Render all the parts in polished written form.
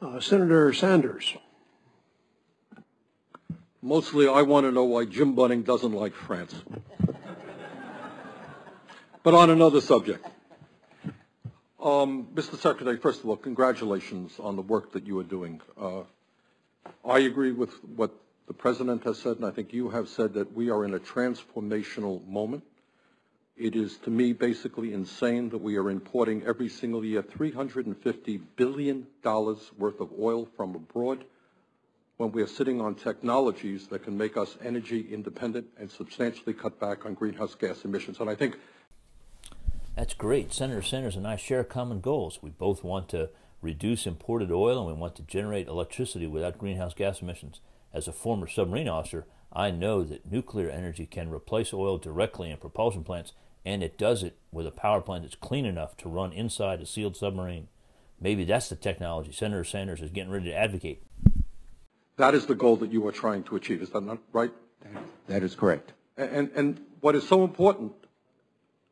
Senator Sanders. Mostly, I want to know why Jim Bunning doesn't like France. But on another subject. Mr. Secretary, first of all, congratulations on the work that you are doing. I agree with what the President has said, and I think you have said that we are in a transformational moment. It is, to me, basically insane that we are importing every single year $350 billion worth of oil from abroad when we are sitting on technologies that can make us energy independent and substantially cut back on greenhouse gas emissions. And I think that's great. Senator Sanders and I share common goals. We both want to reduce imported oil and we want to generate electricity without greenhouse gas emissions. As a former submarine officer, I know that nuclear energy can replace oil directly in propulsion plants, and it does it with a power plant that's clean enough to run inside a sealed submarine. Maybe that's the technology Senator Sanders is getting ready to advocate. That is the goal that you are trying to achieve. Is that not right? That is correct. And what is so important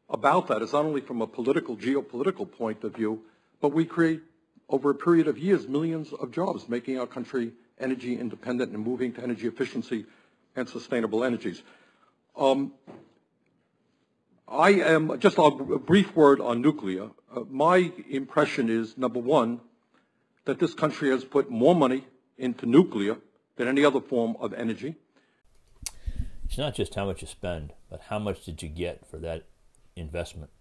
about that is not only from a geopolitical point of view, but we create, over a period of years, millions of jobs, making our country energy independent and moving to energy efficiency and sustainable energies. Just a brief word on nuclear. My impression is, number one, that this country has put more money into nuclear than any other form of energy. It's not just how much you spend, but how much did you get for that investment.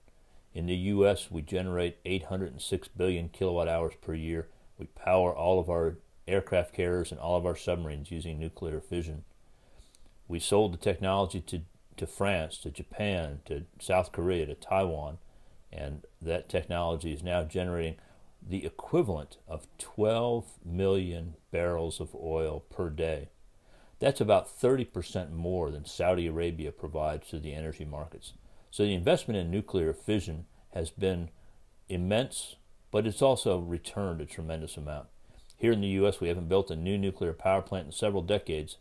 In the U.S., we generate 806 billion kilowatt hours per year. We power all of our aircraft carriers and all of our submarines using nuclear fission. We sold the technology to France, to Japan, to South Korea, to Taiwan, and that technology is now generating the equivalent of 12 million barrels of oil per day. That's about 30% more than Saudi Arabia provides to the energy markets. So the investment in nuclear fission has been immense, but it's also returned a tremendous amount. Here in the U.S., we haven't built a new nuclear power plant in several decades.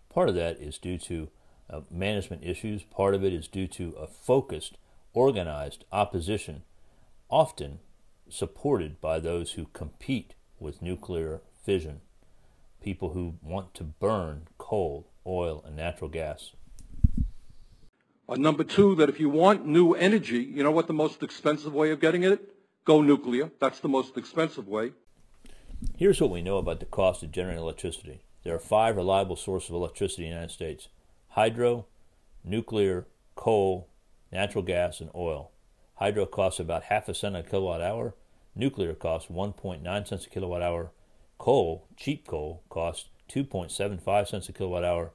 Part of that is due to management issues. Part of it is due to a focused, organized opposition, often supported by those who compete with nuclear fission, people who want to burn coal, oil, and natural gas. Number two, that if you want new energy, you know what the most expensive way of getting it? Go nuclear. That's the most expensive way. Here's what we know about the cost of generating electricity. There are 5 reliable sources of electricity in the United States: hydro, nuclear, coal, natural gas, and oil. Hydro costs about half a cent a kilowatt hour. Nuclear costs 1.9 cents a kilowatt hour. Coal, cheap coal, costs 2.75 cents a kilowatt hour.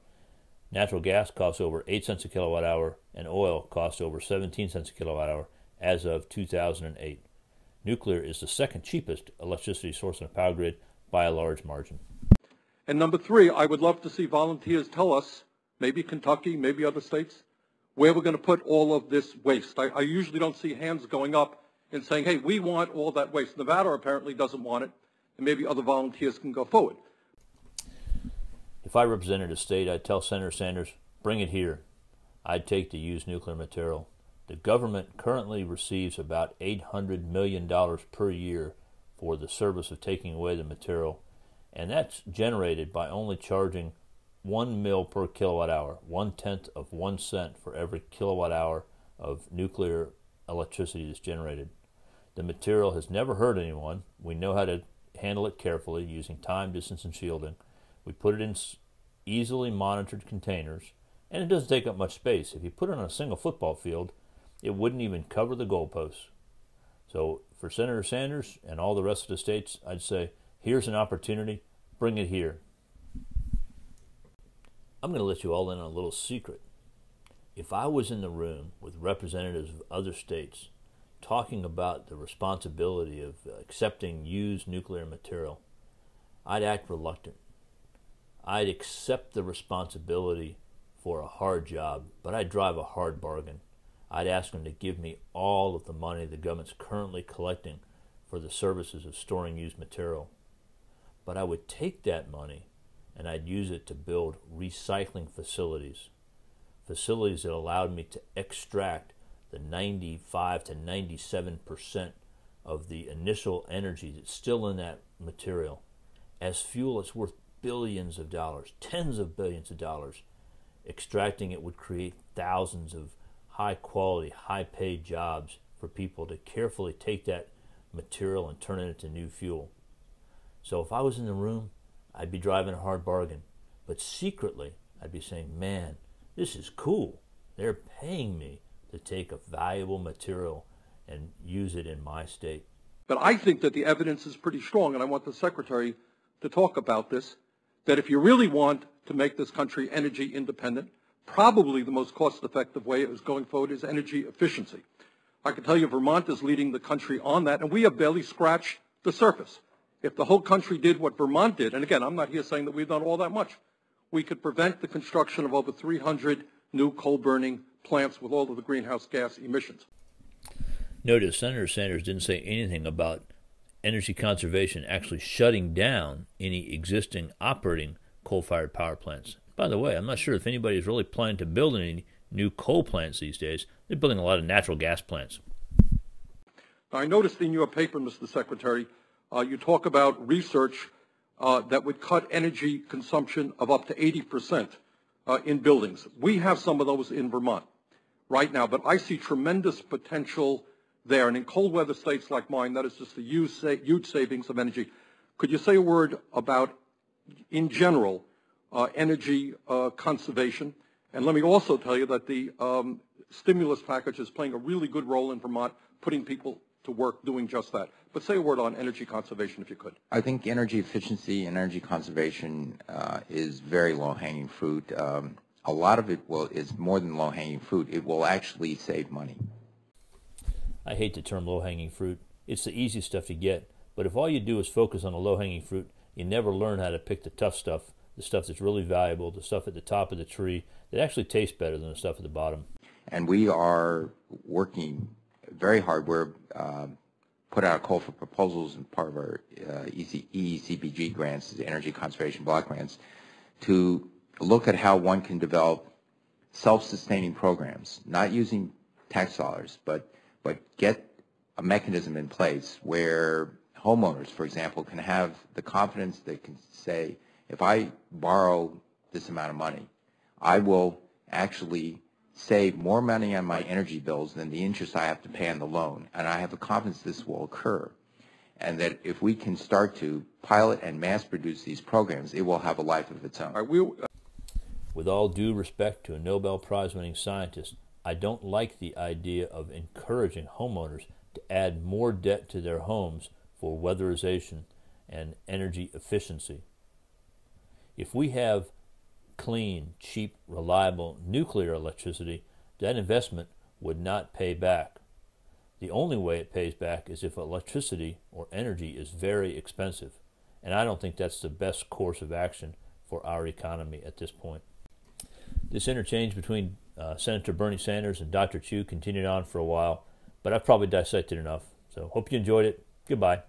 Natural gas costs over 8 cents a kilowatt hour, and oil costs over 17 cents a kilowatt hour as of 2008. Nuclear is the second cheapest electricity source in the power grid by a large margin. And number three, I would love to see volunteers tell us, maybe Kentucky, maybe other states, where we're going to put all of this waste. I usually don't see hands going up and saying, hey, we want all that waste. Nevada apparently doesn't want it, and maybe other volunteers can go forward. If I represented a state, I'd tell Senator Sanders, bring it here. I'd take the used nuclear material. The government currently receives about $800 million per year for the service of taking away the material, and that's generated by only charging 1 mil per kilowatt hour, 1/10 of 1 cent for every kilowatt hour of nuclear electricity that's generated. The material has never hurt anyone. We know how to handle it carefully using time, distance, and shielding. We put it in easily monitored containers, and it doesn't take up much space. If you put it on a single football field, it wouldn't even cover the goalposts. So for Senator Sanders and all the rest of the states, I'd say, here's an opportunity, bring it here. I'm going to let you all in on a little secret. If I was in the room with representatives of other states talking about the responsibility of accepting used nuclear material, I'd act reluctant. I'd accept the responsibility for a hard job, but I'd drive a hard bargain. I'd ask them to give me all of the money the government's currently collecting for the services of storing used material. But I would take that money and I'd use it to build recycling facilities that allowed me to extract the 95 to 97% of the initial energy that's still in that material as fuel, it's worth billions of dollars, tens of billions of dollars. Extracting it would create thousands of high-quality, high-paid jobs for people to carefully take that material and turn it into new fuel. So if I was in the room, I'd be driving a hard bargain. But secretly, I'd be saying, man, this is cool. They're paying me to take a valuable material and use it in my state. But I think that the evidence is pretty strong, and I want the Secretary to talk about this, that if you really want to make this country energy independent, probably the most cost-effective way is going forward is energy efficiency. I can tell you Vermont is leading the country on that, and we have barely scratched the surface. If the whole country did what Vermont did, and again, I'm not here saying that we've done all that much, we could prevent the construction of over 300 new coal-burning plants with all of the greenhouse gas emissions. Notice Senator Sanders didn't say anything about energy conservation actually shutting down any existing operating coal-fired power plants. By the way, I'm not sure if anybody is really planning to build any new coal plants these days. They're building a lot of natural gas plants. I noticed in your paper, Mr. Secretary, you talk about research that would cut energy consumption of up to 80% in buildings. We have some of those in Vermont right now, but I see tremendous potential there. And in cold weather states like mine, that is just a huge savings of energy. Could you say a word about, in general, energy conservation? And let me also tell you that the stimulus package is playing a really good role in Vermont, putting people to work doing just that. But say a word on energy conservation, if you could. I think energy efficiency and energy conservation is very low-hanging fruit. A lot of it is more than low-hanging fruit. It will actually save money. I hate the term low-hanging fruit. It's the easy stuff to get. But if all you do is focus on the low-hanging fruit, you never learn how to pick the tough stuff, the stuff that's really valuable, the stuff at the top of the tree that actually tastes better than the stuff at the bottom. And we are working very hard. We're put out a call for proposals and part of our ECBG grants, the Energy Conservation Block Grants, to look at how one can develop self-sustaining programs, not using tax dollars, but get a mechanism in place where homeowners, for example, can have the confidence they can say, if I borrow this amount of money, I will actually save more money on my energy bills than the interest I have to pay on the loan. And I have the confidence this will occur. And that if we can start to pilot and mass produce these programs, it will have a life of its own. With all due respect to a Nobel Prize winning scientist, I don't like the idea of encouraging homeowners to add more debt to their homes for weatherization and energy efficiency. If we have clean, cheap, reliable nuclear electricity, that investment would not pay back. The only way it pays back is if electricity or energy is very expensive, and I don't think that's the best course of action for our economy at this point. This interchange between Senator Bernie Sanders and Dr. Chu continued on for a while, but I've probably dissected enough, so hope you enjoyed it. Goodbye.